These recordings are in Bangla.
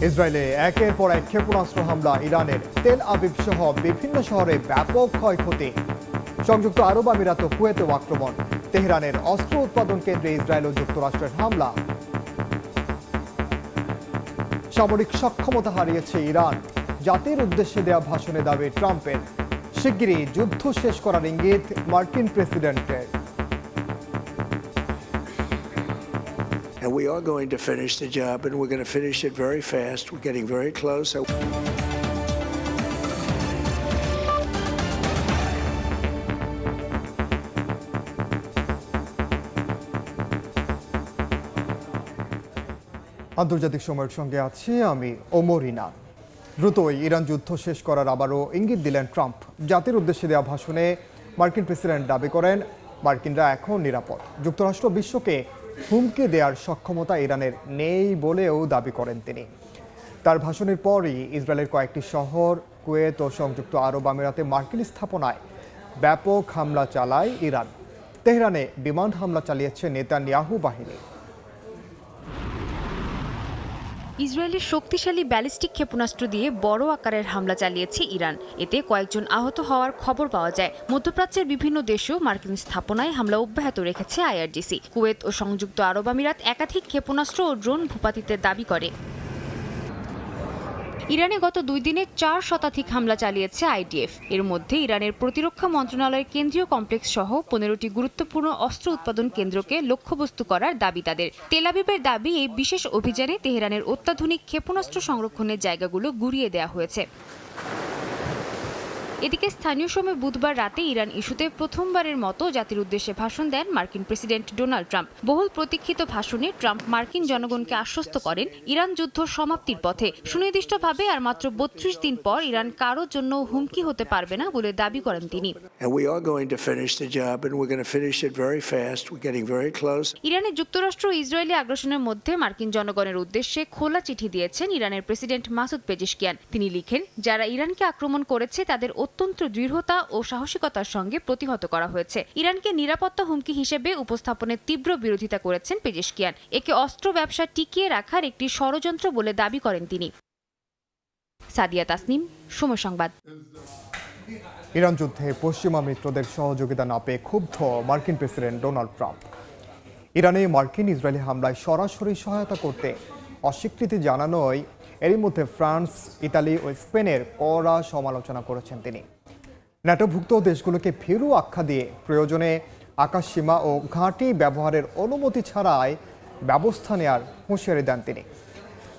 ইসরায়েলে একের পর এক ক্ষেপণাস্ত্র হামলা, ইরানের তেল আবিব সহ বিভিন্ন শহরে ব্যাপক ক্ষয়ক্ষতি। সংযুক্ত আরব আমিরাত ও কুয়েতেও আক্রমণ। তেহরানের অস্ত্র উৎপাদন কেন্দ্রে ইসরায়েল ও যুক্তরাষ্ট্রের হামলা। সামরিক সক্ষমতা হারিয়েছে ইরান, জাতির উদ্দেশ্যে দেওয়া ভাষণে দাবি ট্রাম্পের। শিগগিরই যুদ্ধ শেষ করার ইঙ্গিত মার্কিন প্রেসিডেন্টের। And we are going to finish the job, and we're going to finish it very fast. We're getting very close. আন্তর্জাতিক সময়ের সঙ্গে আছি আমি ওমর ইনান। দ্রুতই ইরান যুদ্ধ শেষ করার আবারও ইঙ্গিত দিলেন ট্রাম্প। জাতির উদ্দেশ্যে দেওয়া ভাষণে মার্কিন প্রেসিডেন্ট দাবি করেন মার্কিনরা এখন নিরাপদ। যুক্তরাষ্ট্র বিশ্বকে হুমকি দেওয়ার সক্ষমতা ইরানের নেই বলেও দাবি করেন তিনি। তার ভাষণের পরই ইসরায়েলের কয়েকটি শহর, কুয়েত ও সংযুক্ত আরব আমিরাতে মার্কিন স্থাপনায় ব্যাপক হামলা চালায় ইরান। তেহরানে বিমান হামলা চালিয়েছে নেতানিয়াহু বাহিনী। ইসরায়েলের শক্তিশালী ব্যালিস্টিক ক্ষেপণাস্ত্র দিয়ে বড় আকারের হামলা চালিয়েছে ইরান। এতে কয়েকজন আহত হওয়ার খবর পাওয়া যায়। মধ্যপ্রাচ্যের বিভিন্ন দেশেও মার্কিন স্থাপনায় হামলা অব্যাহত রেখেছে আইআরজিসি। কুয়েত ও সংযুক্ত আরব আমিরাত একাধিক ক্ষেপণাস্ত্র ও ড্রোন ভূপাতিতের দাবি করে। ইরানে গত 2 দিনে 4 শতাধিক হামলা চালিয়েছে আইডিএফ। এর মধ্যে ইরানের প্রতিরক্ষা মন্ত্রণালয়ের কেন্দ্রীয় কমপ্লেক্স সহ 15টি গুরুত্বপূর্ণ অস্ত্র উৎপাদন কেন্দ্রকে লক্ষ্যবস্তু করার দাবি তাদের। তেল আবিবের দাবি, এই বিশেষ অভিযানে তেহরানের অত্যাধুনিক ক্ষেপণাস্ত্র সংরক্ষণের জায়গাগুলো গুঁড়িয়ে দেওয়া হয়েছে। এদিকে স্থানীয় সময় বুধবার রাতে ইরান ইস্যুতে প্রথমবারের মতো জাতির উদ্দেশ্যে ভাষণ দেন মার্কিন প্রেসিডেন্ট ডোনাল্ড ট্রাম্প। বহুল প্রতীক্ষিত ভাষণে ট্রাম্প মার্কিন জনগণকে আশ্বস্ত করেন ইরান যুদ্ধ সমাপ্তির পথে। সুনির্দিষ্টভাবে আর মাত্র 32 দিন পর ইরান কারোর জন্য হুমকি হতে পারবে না বলে দাবি করেন তিনি। ইরানে যুক্তরাষ্ট্র ও ইসরায়েলি আগ্রাসনের মধ্যে মার্কিন জনগণের উদ্দেশ্যে খোলা চিঠি দিয়েছেন ইরানের প্রেসিডেন্ট মাসুদ পেজেশকিয়ান। তিনি লিখেন, যারা ইরানকে আক্রমণ করেছে তাদের অত্যন্ত দৃঢ়তা ও সাহসিকতার সঙ্গে প্রতিহত করা হয়েছে। ইরানকে নিরাপত্তা হুমকি হিসেবে উপস্থাপনের তীব্র বিরোধিতা করেছেন পেজেশকিয়ান। একে অস্ত্র ব্যবসা টিকিয়ে রাখার একটি ষড়যন্ত্র বলে দাবি করেন তিনি। সাদিয়া তাসনিম, সময় সংবাদ। ইরান যুদ্ধে পশ্চিমা মিত্রদের সহযোগিতা না পেয়ে ক্ষুব্ধ মার্কিন প্রেসিডেন্ট ডোনাল্ড ট্রাম্প। ইরানে মার্কিন ইসরায়েলি হামলায় সরাসরি সহায়তা করতে অস্বীকৃতি জানানোয় এরই মধ্যে ফ্রান্স, ইতালি ও স্পেনের কড়া সমালোচনা করেছেন তিনি। ন্যাটোভুক্ত দেশগুলোকে ভীরু আখ্যা দিয়ে প্রয়োজনে আকাশসীমা ও ঘাঁটি ব্যবহারের অনুমতি ছাড়াই ব্যবস্থা নেওয়ার হুঁশিয়ারি দেন তিনি।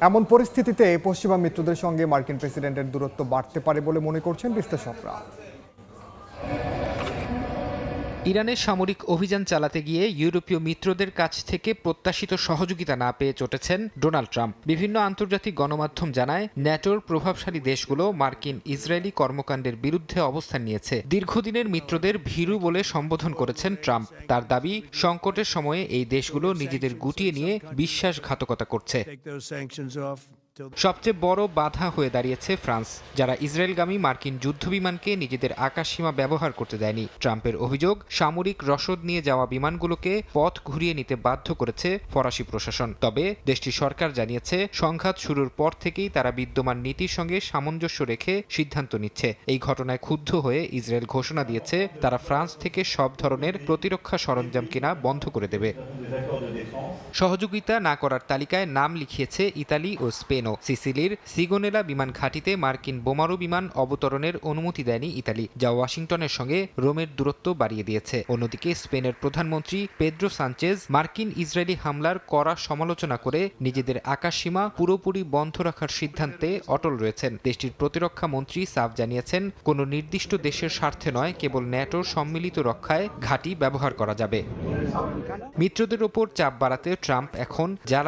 এমন পরিস্থিতিতে পশ্চিমা মিত্রদের সঙ্গে মার্কিন প্রেসিডেন্টের দূরত্ব বাড়তে পারে বলে মনে করছেন বিশ্লেষকরা। ইরানের সামরিক অভিযান চালাতে গিয়ে ইউরোপীয় মিত্রদের কাছ থেকে প্রত্যাশিত সহযোগিতা না পেয়ে চটেছেন ডোনাল্ড ট্রাম্প। বিভিন্ন আন্তর্জাতিক গণমাধ্যম জানায়, ন্যাটোর প্রভাবশালী দেশগুলো মার্কিন ইসরায়েলি কর্মকাণ্ডের বিরুদ্ধে অবস্থান নিয়েছে। দীর্ঘদিনের মিত্রদের ভীরু বলে সম্বোধন করেছেন ট্রাম্প। তার দাবি, সংকটের সময়ে এই দেশগুলো নিজেদের গুটিয়ে নিয়ে বিশ্বাসঘাতকতা করছে। সবচেয়ে বড় বাধা হয়ে দাঁড়িয়েছে ফ্রান্স, যারা ইসরায়েলগামী মার্কিন যুদ্ধবিমানকে নিজেদের আকাশসীমা ব্যবহার করতে দেয়নি। ট্রাম্পের অভিযোগ, সামরিক রসদ নিয়ে যাওয়া বিমানগুলোকে পথ ঘুরিয়ে নিতে বাধ্য করেছে ফরাসি প্রশাসন। তবে দেশটির সরকার জানিয়েছে, সংঘাত শুরুর পর থেকেই তারা বিদ্যমান নীতির সঙ্গে সামঞ্জস্য রেখে সিদ্ধান্ত নিচ্ছে। এই ঘটনায় ক্ষুব্ধ হয়ে ইসরায়েল ঘোষণা দিয়েছে, তারা ফ্রান্স থেকে সব ধরনের প্রতিরক্ষা সরঞ্জাম কেনা বন্ধ করে দেবে। সহযোগিতা না করার তালিকায় নাম লিখিয়েছে ইতালি ও স্পেন। সিসিলির সিগোনেলা বিমান ঘাঁটিতে মার্কিন বোমারু বিমান অবতরণের অনুমতি দেয়নি ইতালি, যা ওয়াশিংটনের সঙ্গে রোমের দূরত্ব বাড়িয়ে দিয়েছে। অন্যদিকে স্পেনের প্রধানমন্ত্রী পেদ্রো সানচেজ মার্কিন ইসরায়েলি হামলার কড়া সমালোচনা করে নিজেদের আকাশসীমা পুরোপুরি বন্ধ রাখার সিদ্ধান্তে অটল রয়েছেন। দেশটির প্রতিরক্ষা মন্ত্রী সাফ জানিয়েছেন, কোনো নির্দিষ্ট দেশের স্বার্থে নয়, কেবল ন্যাটোর সম্মিলিত রক্ষায় ঘাঁটি ব্যবহার করা যাবে। মিত্রদের ওপর চাপ বাড়াতে ট্রাম্প এখন জ্বালানি